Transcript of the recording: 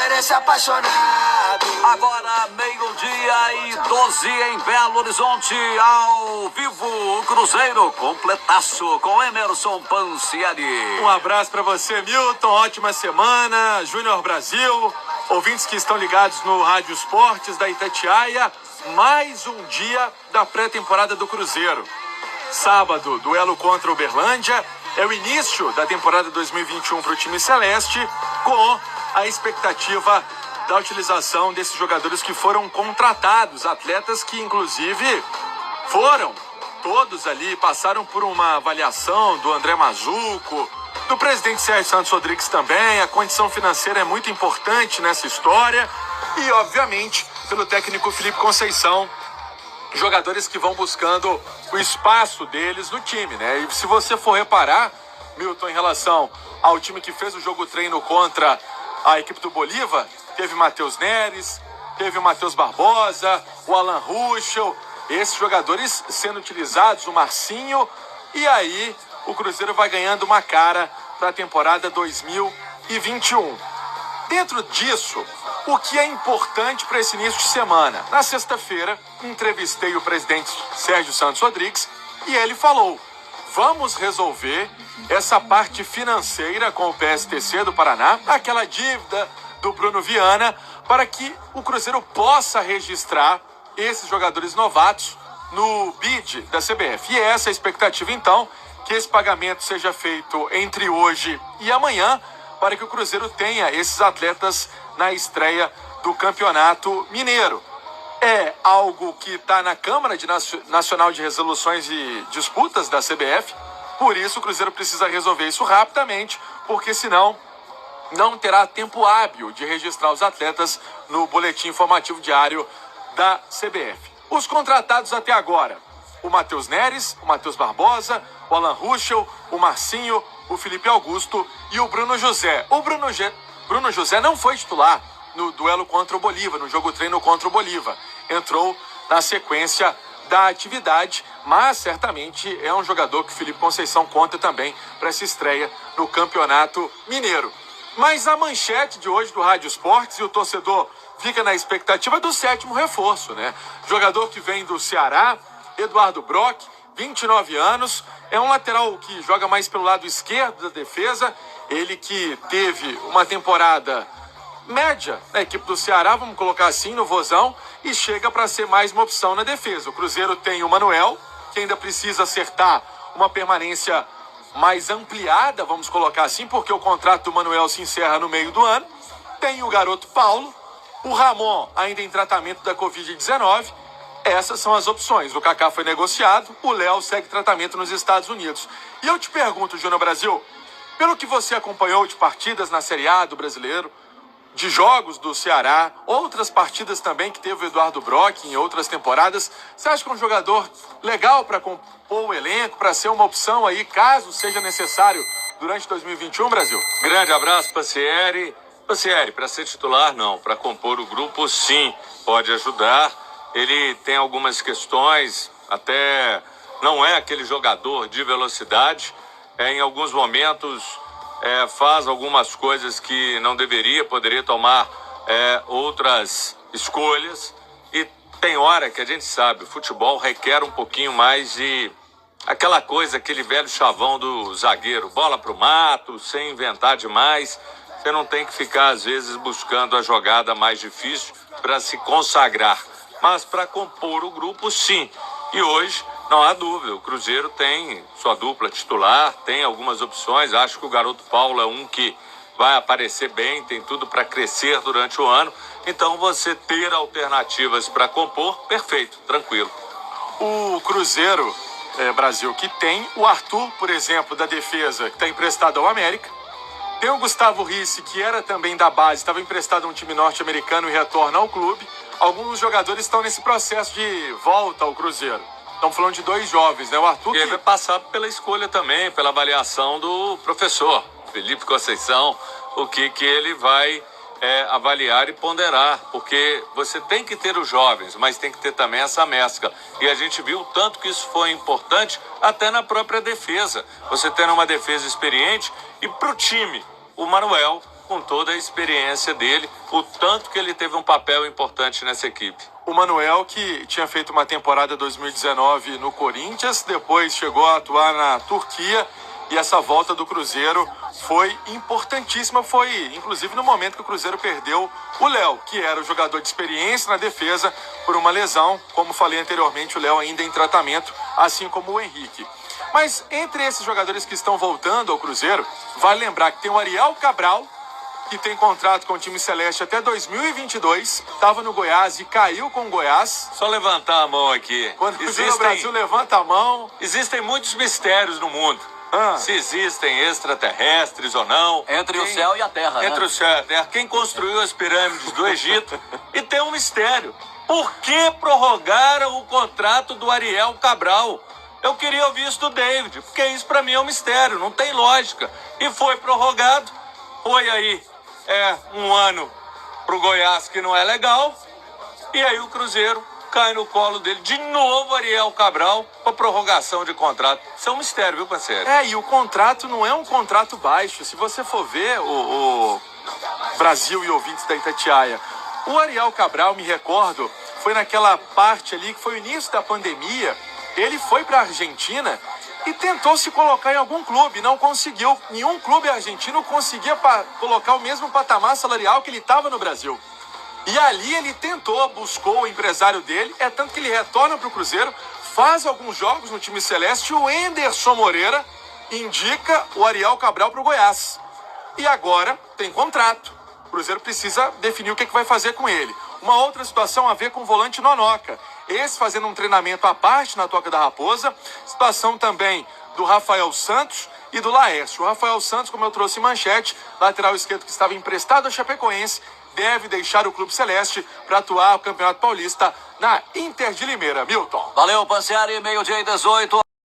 merece apaixonado. Agora, 12:12 em Belo Horizonte, ao vivo, o Cruzeiro completaço com Emerson Pancieri. Um abraço para você, Milton, ótima semana, Júnior Brasil, ouvintes que estão ligados no Rádio Esportes da Itatiaia, mais um dia da pré-temporada do Cruzeiro. Sábado, duelo contra o Uberlândia, é o início da temporada 2021 para o time celeste, com a expectativa da utilização desses jogadores que foram contratados, atletas que inclusive foram todos ali, passaram por uma avaliação do André Mazuco, do presidente Sérgio Santos Rodrigues também. A condição financeira é muito importante nessa história e, obviamente, pelo técnico Felipe Conceição, jogadores que vão buscando o espaço deles no time, né? E se você for reparar, Milton, em relação ao time que fez o jogo treino contra a equipe do Bolívar, teve Matheus Neres, teve o Matheus Barbosa, o Alan Ruschel, esses jogadores sendo utilizados, o Marcinho, e aí o Cruzeiro vai ganhando uma cara para a temporada 2021. Dentro disso, o que é importante para esse início de semana? Na sexta-feira, entrevistei o presidente Sérgio Santos Rodrigues e ele falou: vamos resolver essa parte financeira com o PSTC do Paraná, aquela dívida do Bruno Viana, para que o Cruzeiro possa registrar esses jogadores novatos no bid da CBF. E essa é a expectativa, então, que esse pagamento seja feito entre hoje e amanhã, para que o Cruzeiro tenha esses atletas na estreia do Campeonato Mineiro. É algo que está na Câmara Nacional de Resoluções e Disputas da CBF, por isso o Cruzeiro precisa resolver isso rapidamente, porque senão não terá tempo hábil de registrar os atletas no boletim informativo diário da CBF. Os contratados até agora: o Matheus Neres, o Matheus Barbosa, o Alan Ruschel, o Marcinho, o Felipe Augusto e o Bruno José. O Bruno José não foi titular no duelo contra o Bolívar, no jogo treino contra o Bolívar. Entrou na sequência da atividade, mas certamente é um jogador que o Felipe Conceição conta também para essa estreia no Campeonato Mineiro. Mas a manchete de hoje do Rádio Esportes, e o torcedor fica na expectativa do sétimo reforço, né? Jogador que vem do Ceará, Eduardo Brock, 29 anos, é um lateral que joga mais pelo lado esquerdo da defesa, ele que teve uma temporada média na equipe do Ceará, vamos colocar assim, no Vozão, e chega para ser mais uma opção na defesa. O Cruzeiro tem o Manuel, que ainda precisa acertar uma permanência mais ampliada, vamos colocar assim, porque o contrato do Manuel se encerra no meio do ano. Tem o garoto Paulo, o Ramon ainda em tratamento da Covid-19. Essas são as opções. O Kaká foi negociado, o Léo segue tratamento nos Estados Unidos. E eu te pergunto, Júnior Brasil, pelo que você acompanhou de partidas na Série A do Brasileiro, de jogos do Ceará, outras partidas também que teve o Eduardo Brock em outras temporadas, você acha que é um jogador legal para compor o elenco, para ser uma opção aí, caso seja necessário, durante 2021, Brasil? Grande abraço, Pancieri. Pancieri, para ser titular, não. Para compor o grupo, sim, pode ajudar. Ele tem algumas questões, até não é aquele jogador de velocidade. Em alguns momentos faz algumas coisas que não deveria, poderia tomar outras escolhas. E tem hora que a gente sabe, o futebol requer um pouquinho mais de aquela coisa, aquele velho chavão do zagueiro, bola pro mato, sem inventar demais. Você não tem que ficar, às vezes, buscando a jogada mais difícil para se consagrar. Mas para compor o grupo, sim. E hoje, não há dúvida, o Cruzeiro tem sua dupla titular, tem algumas opções. Acho que o garoto Paulo é um que vai aparecer bem, tem tudo para crescer durante o ano. Então, você ter alternativas para compor, perfeito, tranquilo. O Cruzeiro, Brasil, que tem o Arthur, por exemplo, da defesa, que está emprestado ao América. Tem o Gustavo Risse, que era também da base, estava emprestado a um time norte-americano e retorna ao clube. Alguns jogadores estão nesse processo de volta ao Cruzeiro. Estamos falando de dois jovens, né? O Arthur que vai passar pela escolha também, pela avaliação do professor Felipe Conceição, o que ele vai avaliar e ponderar, porque você tem que ter os jovens, mas tem que ter também essa mescla. E a gente viu o tanto que isso foi importante até na própria defesa. Você tendo uma defesa experiente e para o time, o Manuel com toda a experiência dele, o tanto que ele teve um papel importante nessa equipe. O Manuel, que tinha feito uma temporada 2019 no Corinthians, depois chegou a atuar na Turquia, e essa volta do Cruzeiro foi importantíssima, foi inclusive no momento que o Cruzeiro perdeu o Léo, que era o jogador de experiência na defesa por uma lesão. Como falei anteriormente, o Léo ainda em tratamento, assim como o Henrique. Mas entre esses jogadores que estão voltando ao Cruzeiro, vale lembrar que tem o Ariel Cabral, que tem contrato com o time celeste até 2022, estava no Goiás e caiu com o Goiás. Só levantar a mão aqui. Quando o Brasil levanta a mão. Existem muitos mistérios no mundo. Se existem extraterrestres ou não. Entre o céu e a terra, Entre o céu e a terra. Quem construiu as pirâmides do Egito? E tem um mistério. Por que prorrogaram o contrato do Ariel Cabral? Eu queria ouvir isso do David, porque isso pra mim é um mistério, não tem lógica. E foi prorrogado, foi aí um ano pro Goiás que não é legal, e aí o Cruzeiro cai no colo dele de novo, Ariel Cabral, com a prorrogação de contrato. Isso é um mistério, viu, parceiro? E o contrato não é um contrato baixo. Se você for ver o Brasil e ouvintes da Itatiaia, o Ariel Cabral, me recordo, foi naquela parte ali que foi o início da pandemia. Ele foi para a Argentina e tentou se colocar em algum clube, não conseguiu. Nenhum clube argentino conseguia colocar o mesmo patamar salarial que ele estava no Brasil. E ali ele tentou, buscou o empresário dele, tanto que ele retorna para o Cruzeiro, faz alguns jogos no time celeste, e o Enderson Moreira indica o Ariel Cabral para o Goiás. E agora tem contrato. O Cruzeiro precisa definir o que vai fazer com ele. Uma outra situação a ver com o volante Nonoca. Esse fazendo um treinamento à parte na Toca da Raposa. Situação também do Rafael Santos e do Laércio. O Rafael Santos, como eu trouxe em manchete, lateral esquerdo que estava emprestado ao Chapecoense, deve deixar o Clube Celeste para atuar no Campeonato Paulista na Inter de Limeira. Milton. Valeu, Pansiari, meio-dia e 18.